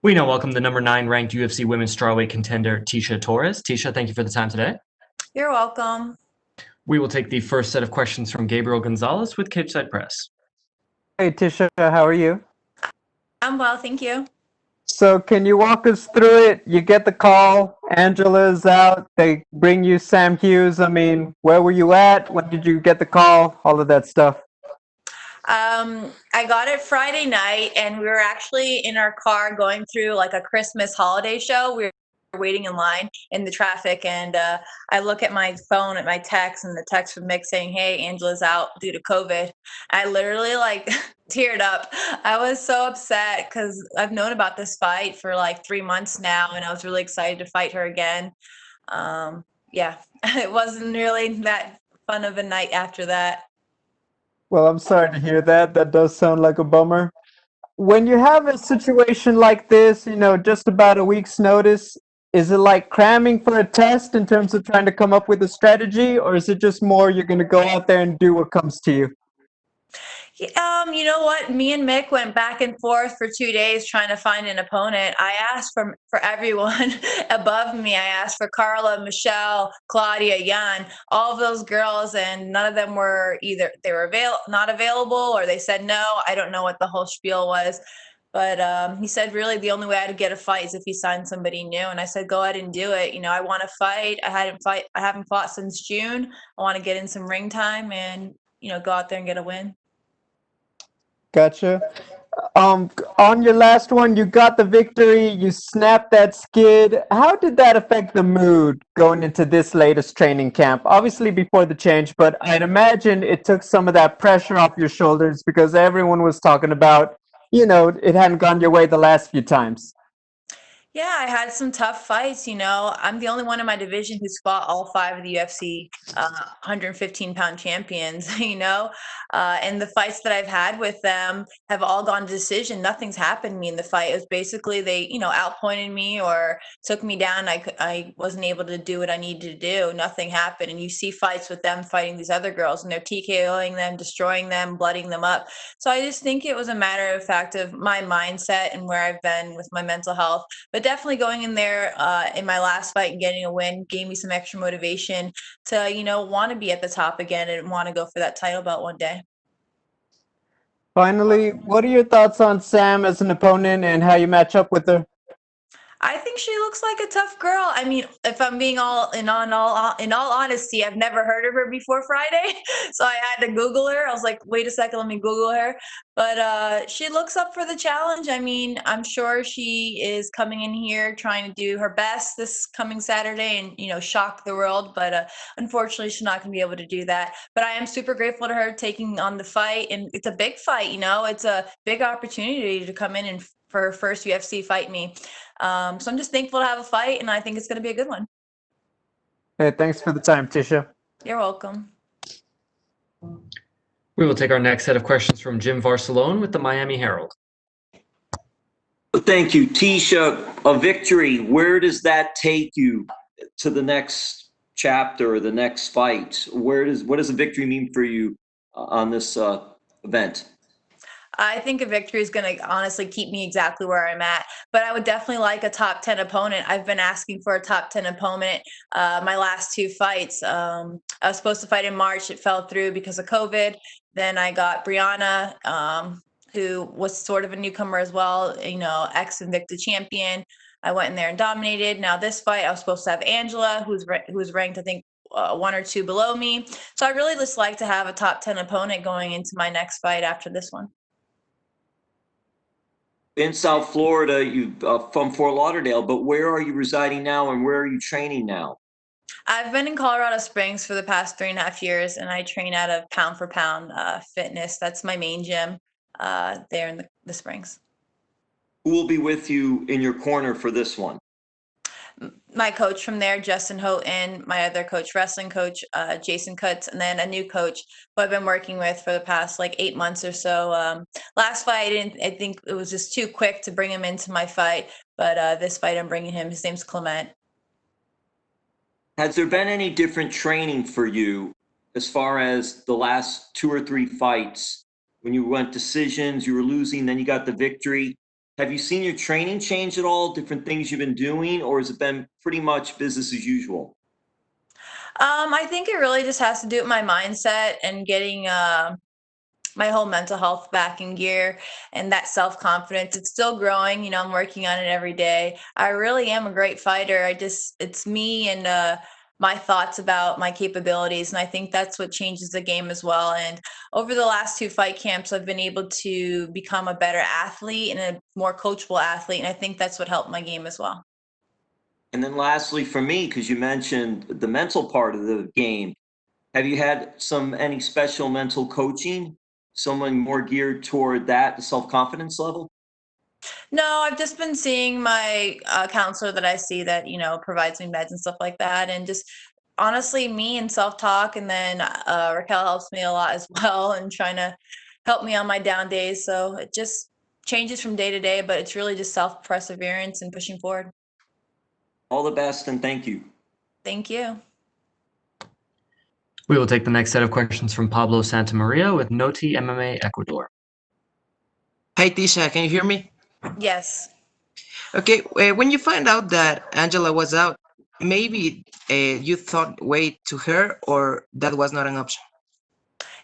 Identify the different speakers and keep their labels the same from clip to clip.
Speaker 1: We now welcome the number 9 ranked UFC women's strawweight contender, Tecia Torres. Tecia, thank you for the time today.
Speaker 2: You're welcome.
Speaker 1: We will take the first set of questions from Gabriel Gonzalez with Cageside Press.
Speaker 3: Hey, Tisha, how are you?
Speaker 2: I'm well, thank you.
Speaker 3: So can you walk us through it? You get the call, Angela's out, they bring you Sam Hughes. I mean, where were you at? When did you get the call? All of that stuff.
Speaker 2: I got it Friday night, and we were actually in our car going through like a Christmas holiday show. We were waiting in line in the traffic, and I look at my phone at my text, and the text from Mick saying, "Hey, Angela's out due to COVID." I literally like teared up. I was so upset because I've known about this fight for like 3 months now, and I was really excited to fight her again. Yeah, it wasn't really that fun of a night after that.
Speaker 3: Well, I'm sorry to hear that. That does sound like a bummer. When you have a situation like this, just about a week's notice, is it like cramming for a test in terms of trying to come up with a strategy, or is it just more you're going to go out there and do what comes to you?
Speaker 2: You know what? Me and Mick went back and forth for 2 days trying to find an opponent. I asked for everyone above me. I asked for Carla, Michelle, Claudia, Jan, all of those girls, and none of them were either they were not available or they said no. I don't know what the whole spiel was. But he said really the only way I'd get a fight is if he signed somebody new. And I said, go ahead and do it. I want to fight. I haven't fought since June. I want to get in some ring time and, go out there and get a win.
Speaker 3: Gotcha. On your last one, you got the victory. You snapped that skid. How did that affect the mood going into this latest training camp? Obviously before the change, but I'd imagine it took some of that pressure off your shoulders because everyone was talking about, it hadn't gone your way the last few times.
Speaker 2: Yeah, I had some tough fights. I'm the only one in my division who's fought all five of the UFC 115-pound champions, and the fights that I've had with them have all gone to decision. Nothing's happened to me in the fight. It was basically they, outpointed me or took me down. I wasn't able to do what I needed to do. Nothing happened. And you see fights with them fighting these other girls, and they're TKOing them, destroying them, blooding them up. So I just think it was a matter of fact of my mindset and where I've been with my mental health. But definitely going in there in my last fight and getting a win gave me some extra motivation to, want to be at the top again and want to go for that title belt one day.
Speaker 3: Finally, what are your thoughts on Sam as an opponent and how you match up with her?
Speaker 2: I think she looks like a tough girl. I mean, if I'm being in all honesty, I've never heard of her before Friday, so I had to Google her. I was like, wait a second, let me Google her. But she looks up for the challenge. I mean, I'm sure she is coming in here trying to do her best this coming Saturday and shock the world. But unfortunately, she's not going to be able to do that. But I am super grateful to her taking on the fight, and it's a big fight. It's a big opportunity to come in and for her first UFC fight me. So I'm just thankful to have a fight, and I think it's going to be a good one.
Speaker 3: Hey, thanks for the time, Tisha.
Speaker 2: You're welcome.
Speaker 1: We will take our next set of questions from Jim Varsalone with the Miami Herald.
Speaker 4: Thank you, Tecia. A victory, where does that take you to the next chapter or the next fight? What does a victory mean for you on this event?
Speaker 2: I think a victory is going to honestly keep me exactly where I'm at, but I would definitely like a top 10 opponent. I've been asking for a top 10 opponent my last two fights. I was supposed to fight in March. It fell through because of COVID. Then I got Brianna, who was sort of a newcomer as well, ex-Invicta champion. I went in there and dominated. Now this fight, I was supposed to have Angela, who's ranked, I think, one or two below me. So I really just like to have a top 10 opponent going into my next fight after this one.
Speaker 4: In South Florida, you from Fort Lauderdale, but where are you residing now and where are you training now?
Speaker 2: I've been in Colorado Springs for the past 3.5 years, and I train out of Pound for Pound Fitness. That's my main gym there in the Springs.
Speaker 4: Who will be with you in your corner for this one?
Speaker 2: My coach from there, Justin Houghton, my other coach, wrestling coach, Jason Kutz, and then a new coach who I've been working with for the past like 8 months or so. Last fight, I think it was just too quick to bring him into my fight, but this fight I'm bringing him. His name's Clement.
Speaker 4: Has there been any different training for you as far as the last 2 or 3 fights? When you went decisions, you were losing, then you got the victory. Have you seen your training change at all? Different things you've been doing, or has it been pretty much business as usual?
Speaker 2: I think it really just has to do with my mindset and getting my whole mental health back in gear and that self-confidence. It's still growing, I'm working on it every day. I really am a great fighter. It's me and my thoughts about my capabilities, and I think that's what changes the game as well. And over the last 2 fight camps, I've been able to become a better athlete and a more coachable athlete, and I think that's what helped my game as well.
Speaker 4: And then lastly, for me, because you mentioned the mental part of the game, have you had any special mental coaching? Someone more geared toward that, the self-confidence level?
Speaker 2: No, I've just been seeing my counselor that I see that, provides me meds and stuff like that. And just honestly, me and self talk. And then Raquel helps me a lot as well and trying to help me on my down days. So it just changes from day to day, but it's really just self perseverance and pushing forward.
Speaker 4: All the best and thank you.
Speaker 2: Thank you.
Speaker 1: We will take the next set of questions from Pablo Santamaria with Noti MMA Ecuador.
Speaker 5: Hi, Tecia, can you hear me?
Speaker 2: Yes.
Speaker 5: Okay, when you find out that Angela was out, maybe you thought wait to her, or that was not an option?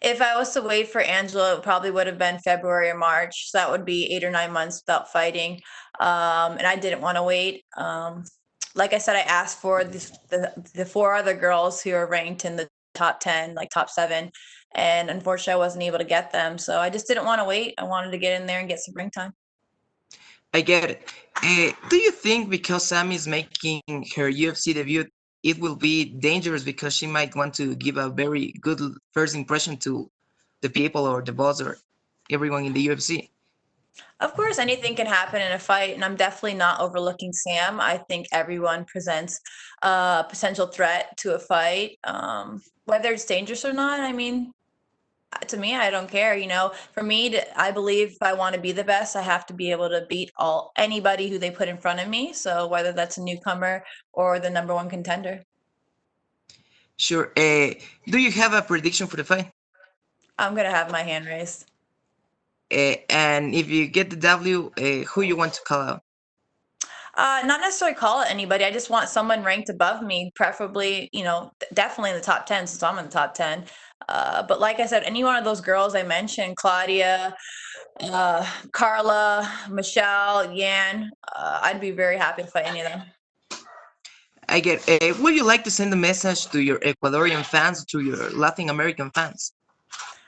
Speaker 2: If I was to wait for Angela, it probably would have been February or March. So that would be 8 or 9 months without fighting. And I didn't want to wait. Like I said, I asked for the 4 other girls who are ranked in the top 10, like top 7. And unfortunately, I wasn't able to get them. So I just didn't want to wait. I wanted to get in there and get some ring time.
Speaker 5: I get it. Do you think because Sam is making her UFC debut, it will be dangerous because she might want to give a very good first impression to the people or the boss or everyone in the UFC?
Speaker 2: Of course, anything can happen in a fight, and I'm definitely not overlooking Sam. I think everyone presents a potential threat to a fight, whether it's dangerous or not. I mean, to me, I don't care. For me, I believe if I want to be the best, I have to be able to beat anybody who they put in front of me. So whether that's a newcomer or the number one contender,
Speaker 5: Sure. Do you have a prediction for the fight?
Speaker 2: I'm gonna have my hand raised.
Speaker 5: And if you get the W, who you want to call out?
Speaker 2: Not necessarily call it anybody. I just want someone ranked above me, preferably, definitely in the top 10 since I'm in the top 10. But like I said, any one of those girls I mentioned, Claudia, Carla, Michelle, Yan, I'd be very happy to fight any of them.
Speaker 5: I get. Would you like to send a message to your Ecuadorian fans, to your Latin American fans?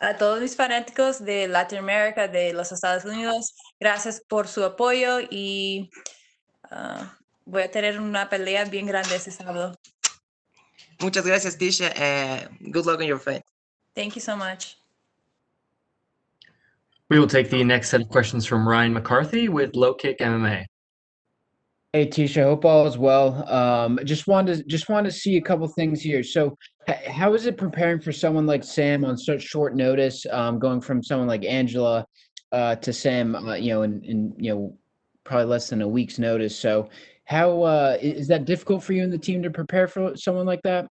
Speaker 2: A todos mis fanáticos de Latinoamérica, de los Estados Unidos, gracias por su apoyo y voy a tener una pelea bien grande ese sábado.
Speaker 5: Muchas gracias, Tecia. Good luck on your fight.
Speaker 2: Thank you so much.
Speaker 1: We will take the next set of questions from Ryan McCarthy with Low Kick MMA.
Speaker 6: Hey Tisha, hope all is well. Just wanted to see a couple things here. So, how is it preparing for someone like Sam on such short notice? Going from someone like Angela to Sam, in probably less than a week's notice. So, how is that difficult for you and the team to prepare for someone like that?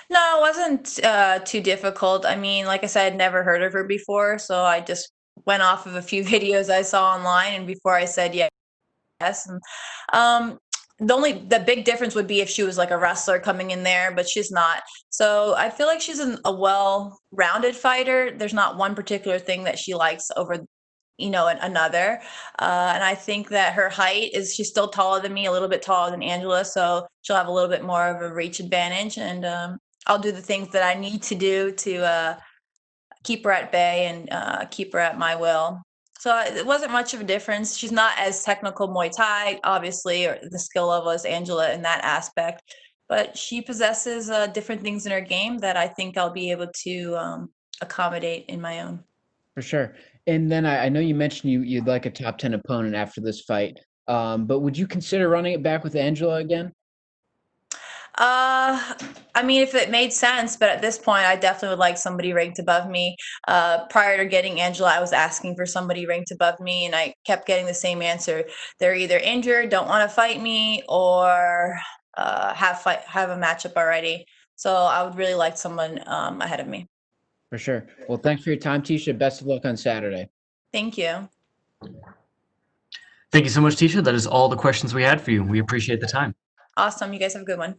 Speaker 2: No, it wasn't too difficult. I mean, like I said, I'd never heard of her before, so I just went off of a few videos I saw online, and before I said yes. And the big difference would be if she was like a wrestler coming in there, but she's not. So I feel like she's a well-rounded fighter. There's not one particular thing that she likes over another. And I think that her height she's still taller than me, a little bit taller than Angela, so she'll have a little bit more of a reach advantage. And I'll do the things that I need to do to keep her at bay and keep her at my will. So it wasn't much of a difference. She's not as technical Muay Thai, obviously, or the skill level as Angela in that aspect, but she possesses different things in her game that I think I'll be able to accommodate in my own.
Speaker 6: For sure. And then I know you mentioned you'd like a top 10 opponent after this fight. But would you consider running it back with Angela again?
Speaker 2: I mean, if it made sense, but at this point, I definitely would like somebody ranked above me. Prior to getting Angela, I was asking for somebody ranked above me, and I kept getting the same answer. They're either injured, don't want to fight me, or have a matchup already. So I would really like someone ahead of me.
Speaker 6: For sure. Well, thanks for your time, Tisha. Best of luck on Saturday.
Speaker 2: Thank you.
Speaker 1: Thank you so much, Tecia. That is all the questions we had for you. We appreciate the time.
Speaker 2: Awesome. You guys have a good one.